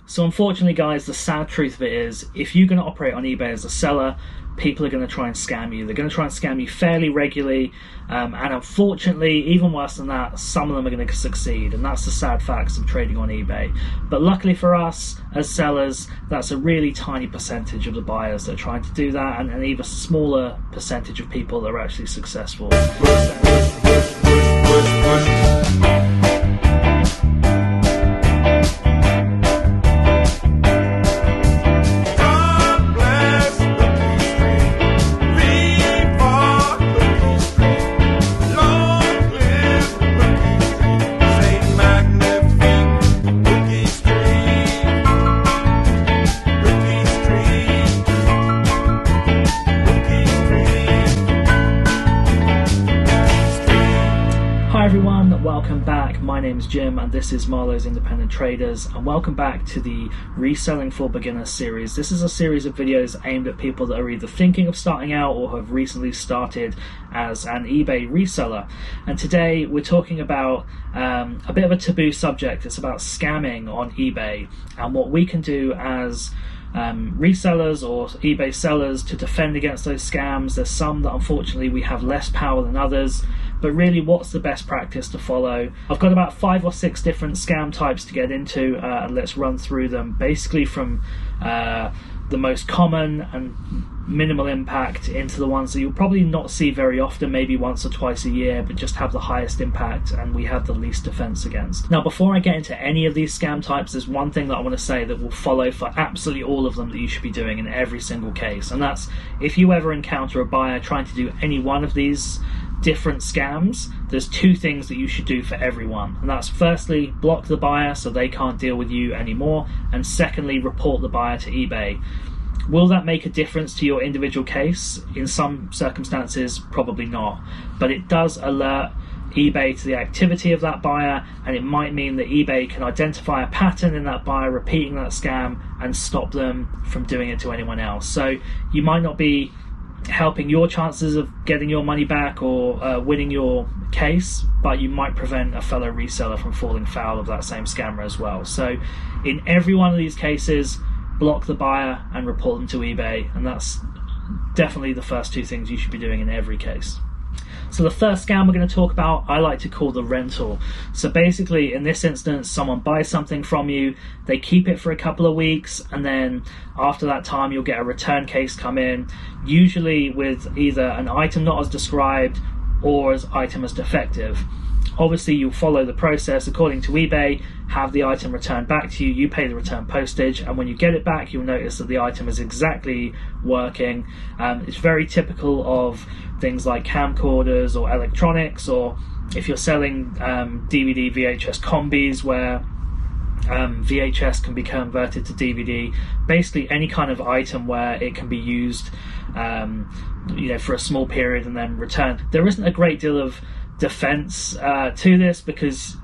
So unfortunately, guys, the sad truth of it is, if you're going to operate on eBay as a seller, people are going to try and scam you. They're going to try and scam you fairly regularly, and unfortunately, even worse than that, some of them are going to succeed, and that's the sad facts of trading on eBay. But luckily for us as sellers, that's a really tiny percentage of the buyers that are trying to do that, and an even smaller percentage of people that are actually successful. Welcome back, my name is Jim and this is Marlowe's Independent Traders, and welcome back to the Reselling for Beginners series. This is a series of videos aimed at people that are either thinking of starting out or have recently started as an eBay reseller. And today we're talking about a bit of a taboo subject. It's about scamming on eBay and what we can do as resellers or eBay sellers to defend against those scams. There's some that unfortunately we have less power than others, but really what's the best practice to follow? I've got about 5 or 6 different scam types to get into, and let's run through them, basically from the most common and minimal impact into the ones that you'll probably not see very often, maybe once or twice a year, but just have the highest impact and we have the least defense against. Now, before I get into any of these scam types, there's one thing that I want to say that will follow for absolutely all of them that you should be doing in every single case, and that's if you ever encounter a buyer trying to do any one of these different scams, there's 2 things that you should do for everyone, and that's firstly, block the buyer so they can't deal with you anymore, and secondly, report the buyer to eBay. Will that make a difference to your individual case? In some circumstances, probably not, but it does alert eBay to the activity of that buyer, and it might mean that eBay can identify a pattern in that buyer repeating that scam and stop them from doing it to anyone else. So you might not be helping your chances of getting your money back or winning your case, but you might prevent a fellow reseller from falling foul of that same scammer as well. So in every one of these cases, block the buyer and report them to eBay, and that's definitely the first 2 things you should be doing in every case. So the first scam we're going to talk about, I like to call the rental. So basically, in this instance, someone buys something from you, they keep it for a couple of weeks, and then after that time, you'll get a return case come in, usually with either an item not as described or as item as defective. Obviously, you'll follow the process according to eBay, have the item returned back to you, you pay the return postage, and when you get it back, you'll notice that the item is exactly working. It's very typical of things like camcorders or electronics, or if you're selling DVD VHS combis where VHS can be converted to DVD, basically any kind of item where it can be used for a small period and then returned. There isn't a great deal of defense to this because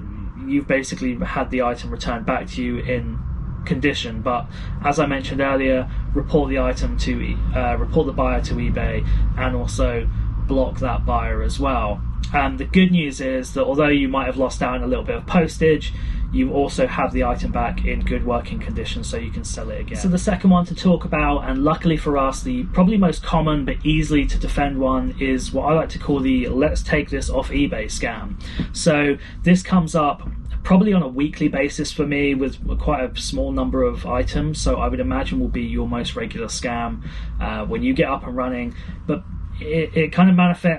you've basically had the item returned back to you in condition, but as I mentioned earlier, report the item to report the buyer to eBay and also block that buyer as well. The good news is that although you might have lost out on a little bit of postage, you also have the item back in good working condition so you can sell it again. So the second one to talk about, and luckily for us, the probably most common but easily to defend one, is what I like to call the let's take this off eBay scam. So this comes up probably on a weekly basis for me with quite a small number of items, so I would imagine will be your most regular scam when you get up and running. But it kind of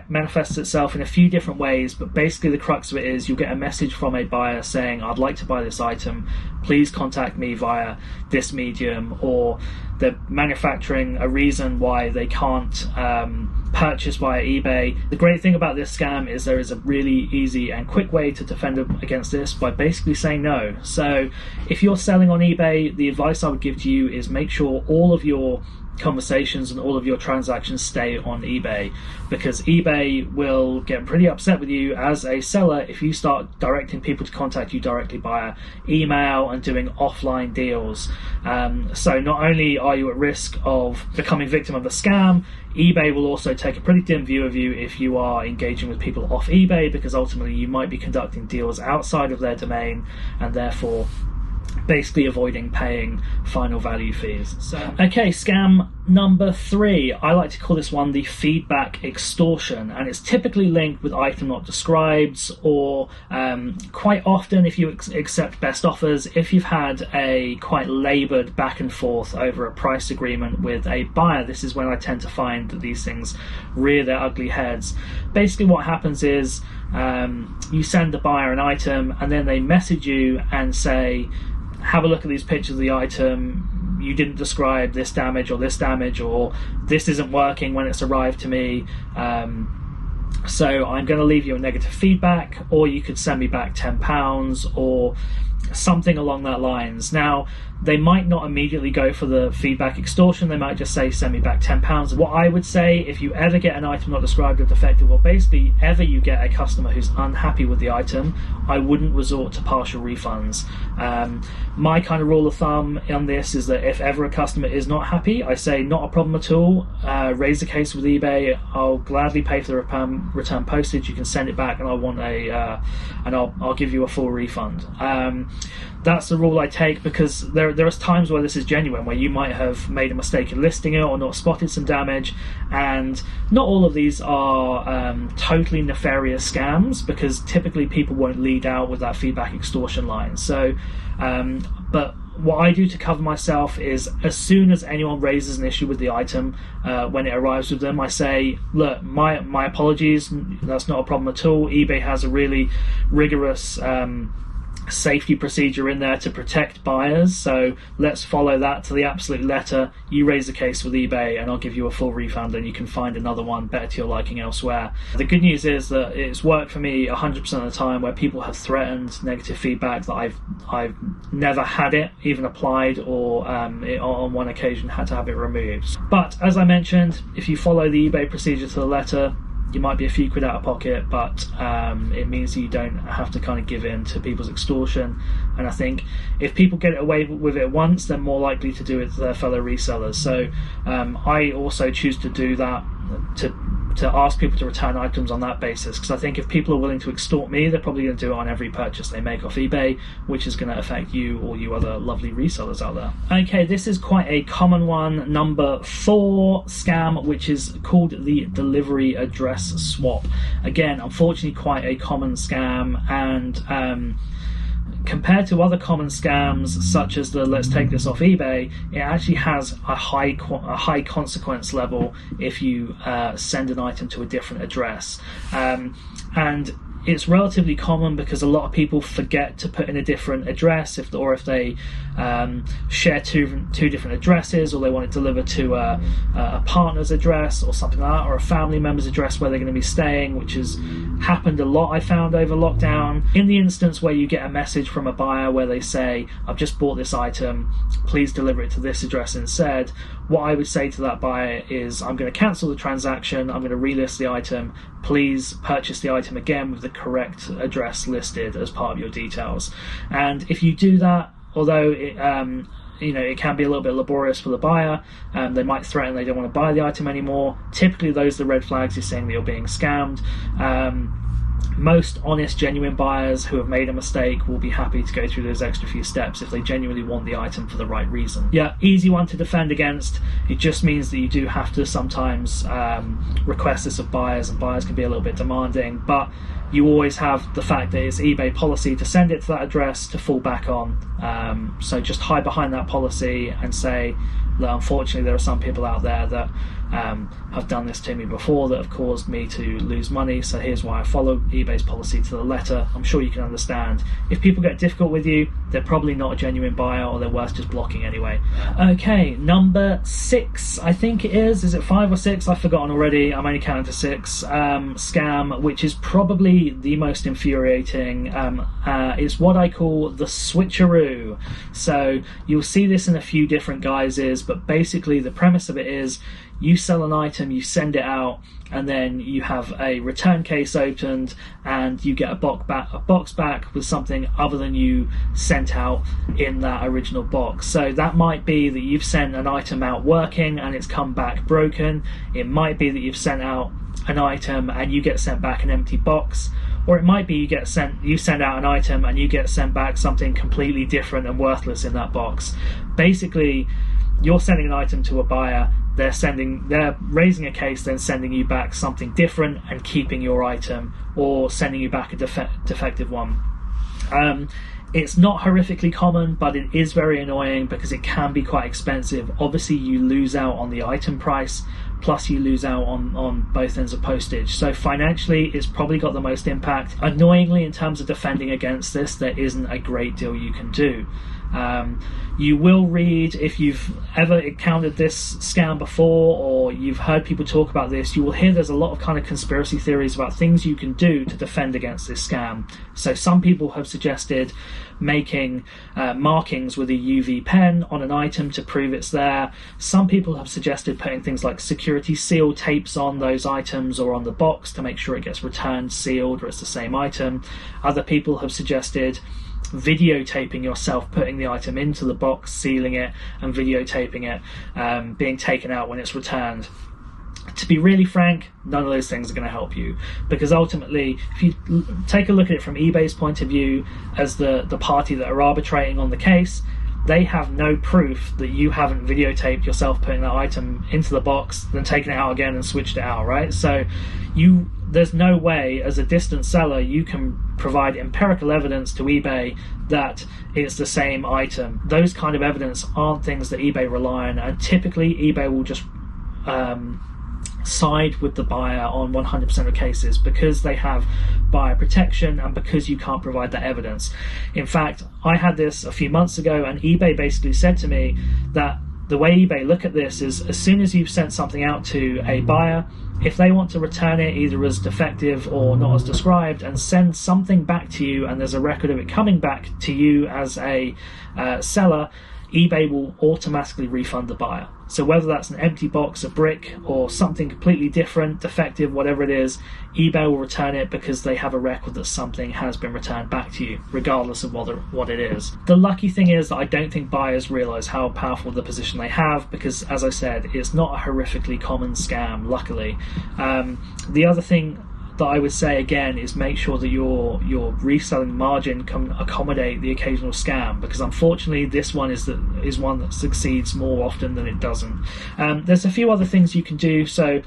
manifests itself in a few different ways, but basically the crux of it is you'll get a message from a buyer saying, I'd like to buy this item, please contact me via this medium, or they're manufacturing a reason why they can't purchase via eBay. The great thing about this scam is there is a really easy and quick way to defend against this by basically saying no. So if you're selling on eBay, the advice I would give to you is make sure all of your conversations and all of your transactions stay on eBay, because eBay will get pretty upset with you as a seller if you start directing people to contact you directly via email and doing offline deals. So not only are you at risk of becoming victim of a scam, eBay will also take a pretty dim view of you if you are engaging with people off eBay, because ultimately you might be conducting deals outside of their domain and therefore basically avoiding paying final value fees. So, okay, scam number 3. I like to call this one the feedback extortion, and it's typically linked with item not described, or quite often, if you accept best offers, if you've had a quite laboured back and forth over a price agreement with a buyer, this is when I tend to find that these things rear their ugly heads. Basically what happens is you send the buyer an item and then they message you and say, have a look at these pictures of the item, you didn't describe this damage, or this isn't working when it's arrived to me, so I'm going to leave you a negative feedback, or you could send me back £10 or something along that lines. Now, they might not immediately go for the feedback extortion, they might just say send me back £10. What I would say, if you ever get an item not described or defective, or basically ever you get a customer who's unhappy with the item, I wouldn't resort to partial refunds. My kind of rule of thumb on this is that if ever a customer is not happy, I say not a problem at all, raise the case with eBay, I'll gladly pay for the return postage, you can send it back, and I'll give you a full refund. That's the rule I take, because there are times where this is genuine, where you might have made a mistake in listing it or not spotted some damage, and not all of these are totally nefarious scams, because typically people won't lead out with that feedback extortion line. So but what I do to cover myself is, as soon as anyone raises an issue with the item, when it arrives with them, I say, look, my apologies, that's not a problem at all. eBay has a really rigorous safety procedure in there to protect buyers, so let's follow that to the absolute letter. You raise a case with eBay and I'll give you a full refund, and you can find another one better to your liking elsewhere. The good news is that it's worked for me 100% of the time, where people have threatened negative feedback that I've never had it even applied, or on one occasion had to have it removed. But as I mentioned, if you follow the eBay procedure to the letter, you might be a few quid out of pocket, but it means that you don't have to kind of give in to people's extortion. And I think if people get away with it once, they're more likely to do it to their fellow resellers. So I also choose to do that, to ask people to return items on that basis, because I think if people are willing to extort me, they're probably going to do it on every purchase they make off eBay, which is going to affect you or you other lovely resellers out there. Okay, this is quite a common one, number 4 scam, which is called the delivery address swap. Again, unfortunately quite a common scam, and compared to other common scams such as the let's take this off eBay, it actually has a high consequence level if you send an item to a different address, and it's relatively common because a lot of people forget to put in a different address, if they share two different addresses, or they want it delivered to a partner's address or something like that, or a family member's address where they're going to be staying, which has happened a lot, I found, over lockdown. In the instance where you get a message from a buyer where they say, I've just bought this item, please deliver it to this address instead, what I would say to that buyer is, I'm going to cancel the transaction, I'm going to relist the item, please purchase the item again with the correct address listed as part of your details. And if you do that, although it can be a little bit laborious for the buyer, they might threaten they don't want to buy the item anymore. Typically those are the red flags you're saying that you're being scammed. Most honest, genuine buyers who have made a mistake will be happy to go through those extra few steps if they genuinely want the item for the right reason. Yeah, easy one to defend against. It just means that you do have to sometimes request this of buyers, and buyers can be a little bit demanding, but you always have the fact that it's eBay policy to send it to that address to fall back on. So just hide behind that policy and say that unfortunately there are some people out there that have done this to me before that have caused me to lose money, so here's why I follow eBay's policy to the letter. I'm sure you can understand. If people get difficult with you, they're probably not a genuine buyer, or they're worth just blocking anyway. Okay, number 6, I think it is it 5 or 6? I've forgotten already, I'm only counting to 6. Scam, which is probably the most infuriating. It's what I call the switcheroo. So you'll see this in a few different guises, but basically the premise of it is, you sell an item, you send it out, and then you have a return case opened and you get a box back with something other than you sent out in that original box. So that might be that you've sent an item out working and it's come back broken. It might be that you've sent out an item and you get sent back an empty box, Or it might be you send out an item and you get sent back something completely different and worthless in that box. Basically, you're sending an item to a buyer, they're raising a case, then sending you back something different and keeping your item, or sending you back a defective one. It's not horrifically common, but it is very annoying because it can be quite expensive. Obviously, you lose out on the item price, plus you lose out on both ends of postage. So financially, it's probably got the most impact. Annoyingly, in terms of defending against this, there isn't a great deal you can do. You will read, if you've ever encountered this scam before, or you've heard people talk about this, you will hear there's a lot of kind of conspiracy theories about things you can do to defend against this scam. So some people have suggested making markings with a UV pen on an item to prove it's there. Some people have suggested putting things like security seal tapes on those items or on the box to make sure it gets returned sealed or it's the same item. Other people have suggested videotaping yourself putting the item into the box, sealing it, and videotaping it being taken out when it's returned. To be really frank, none of those things are going to help you, because ultimately, if you take a look at it from eBay's point of view as the party that are arbitrating on the case, they have no proof that you haven't videotaped yourself putting that item into the box, then taken it out again and switched it out, right? So there's no way as a distant seller you can provide empirical evidence to eBay that it's the same item. Those kind of evidence aren't things that eBay rely on, and typically eBay will just side with the buyer on 100% of cases because they have buyer protection and because you can't provide that evidence. In fact, I had this a few months ago, and eBay basically said to me that the way eBay look at this is, as soon as you've sent something out to a buyer, if they want to return it either as defective or not as described and send something back to you, and there's a record of it coming back to you as a seller, eBay will automatically refund the buyer. So whether that's an empty box, a brick, or something completely different, defective, whatever it is, eBay will return it because they have a record that something has been returned back to you, regardless of what it is. The lucky thing is that I don't think buyers realize how powerful the position they have, because, as I said, it's not a horrifically common scam, luckily. The other thing that I would say again is make sure that your reselling margin can accommodate the occasional scam, because unfortunately this one is one that succeeds more often than it doesn't. There's a few other things you can do, so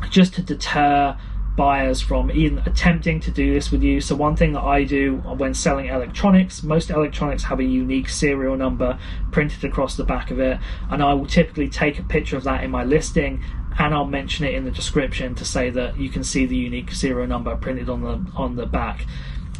just to deter buyers from even attempting to do this with you. So one thing that I do when selling electronics, most electronics have a unique serial number printed across the back of it, and I will typically take a picture of that in my listing, and I'll mention it in the description to say that you can see the unique serial number printed on the back.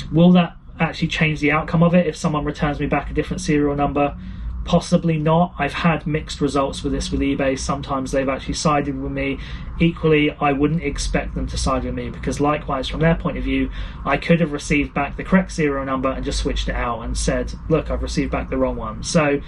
Will that actually change the outcome of it if someone returns me back a different serial number? Possibly not. I've had mixed results with this with eBay. Sometimes they've actually sided with me. Equally, I wouldn't expect them to side with me, because likewise, from their point of view, I could have received back the correct serial number and just switched it out and said, look, I've received back the wrong one. So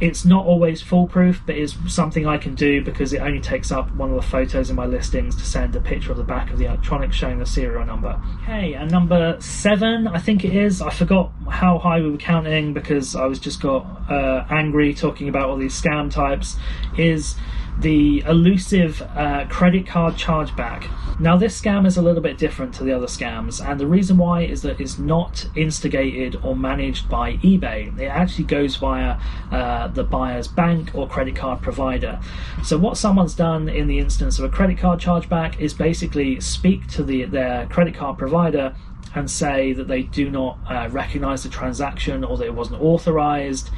it's not always foolproof, but it's something I can do because it only takes up one of the photos in my listings to send a picture of the back of the electronics showing the serial number. Okay, and number 7, I think it is. I forgot how high we were counting because I was just got angry talking about all these scam types, is the elusive credit card chargeback. Now this scam is a little bit different to the other scams, and the reason why is that it's not instigated or managed by eBay. It actually goes via the buyer's bank or credit card provider. So what someone's done in the instance of a credit card chargeback is basically speak to their credit card provider and say that they do not recognize the transaction, or that it wasn't authorized,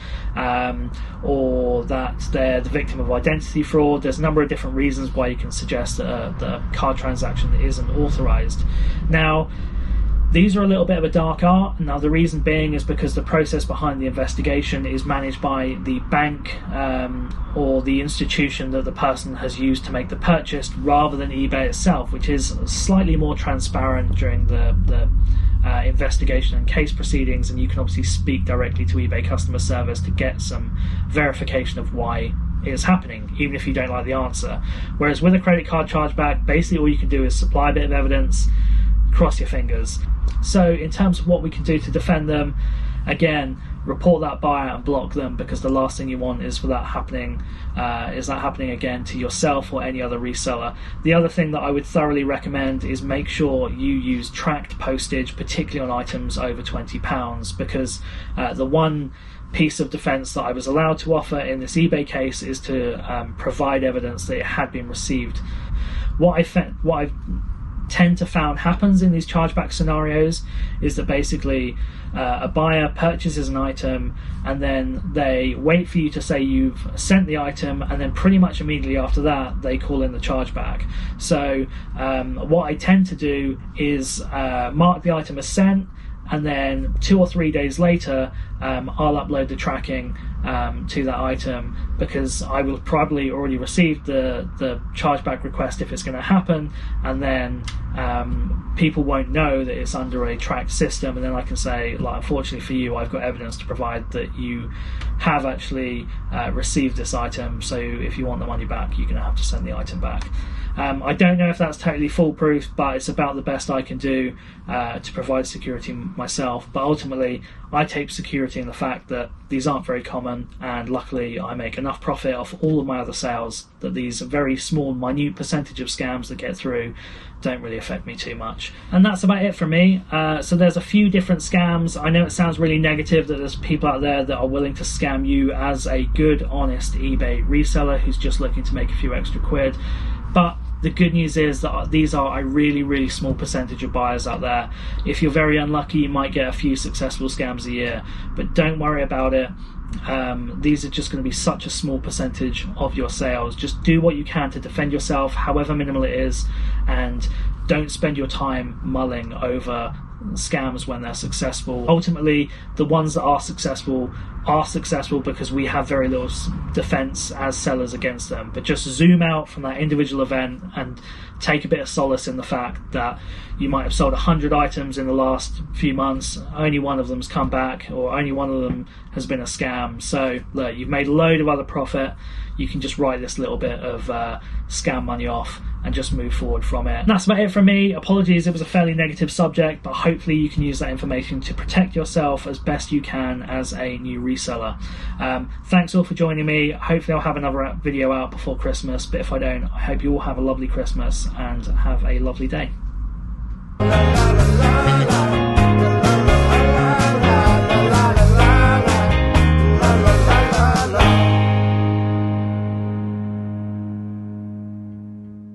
or that they're the victim of identity fraud. There's a number of different reasons why you can suggest that the card transaction isn't authorized. Now, these are a little bit of a dark art. Now, the reason being is because the process behind the investigation is managed by the bank or the institution that the person has used to make the purchase, rather than eBay itself, which is slightly more transparent during the investigation and case proceedings, and you can obviously speak directly to eBay customer service to get some verification of why it's happening, even if you don't like the answer. Whereas with a credit card chargeback, basically all you can do is supply a bit of evidence, cross your fingers. So in terms of what we can do to defend them, again, report that buyer and block them, because the last thing you want is for that happening again to yourself or any other reseller. The other thing that I would thoroughly recommend is make sure you use tracked postage, particularly on items over £20, because the one piece of defense that I was allowed to offer in this eBay case is to provide evidence that it had been received. What I tend to found happens in these chargeback scenarios is that basically a buyer purchases an item and then they wait for you to say you've sent the item, and then pretty much immediately after that they call in the chargeback. So what I tend to do is mark the item as sent, and then 2 or 3 days later I'll upload the tracking to that item, because I will probably already received the chargeback request if it's going to happen, and then people won't know that it's under a tracked system, and then I can say, like, unfortunately for you, I've got evidence to provide that you have actually received this item, so if you want the money back, you're going to have to send the item back. I don't know if that's totally foolproof, but it's about the best I can do to provide security myself. But ultimately, I take security in the fact that these aren't very common, and luckily I make enough profit off all of my other sales that these very small, minute percentage of scams that get through don't really affect me too much. And that's about it for me. So there's a few different scams. I know it sounds really negative that there's people out there that are willing to scam you as a good, honest eBay reseller who's just looking to make a few extra quid. But the good news is that these are a really, really small percentage of buyers out there. If you're very unlucky, you might get a few successful scams a year, but don't worry about it. These are just going to be such a small percentage of your sales. Just do what you can to defend yourself, however minimal it is, and don't spend your time mulling over scams when they're successful. Ultimately, the ones that are successful because we have very little defense as sellers against them. But just zoom out from that individual event and take a bit of solace in the fact that you might have sold 100 items in the last few months, only one of them's come back, or only one of them has been a scam. So look, you've made a load of other profit. You can just write this little bit of scam money off and just move forward from it. And that's about it from me. Apologies, it was a fairly negative subject, but hopefully you can use that information to protect yourself as best you can as a new reseller. Thanks all for joining me. Hopefully I'll have another video out before Christmas, but if I don't, I hope you all have a lovely Christmas and have a lovely day.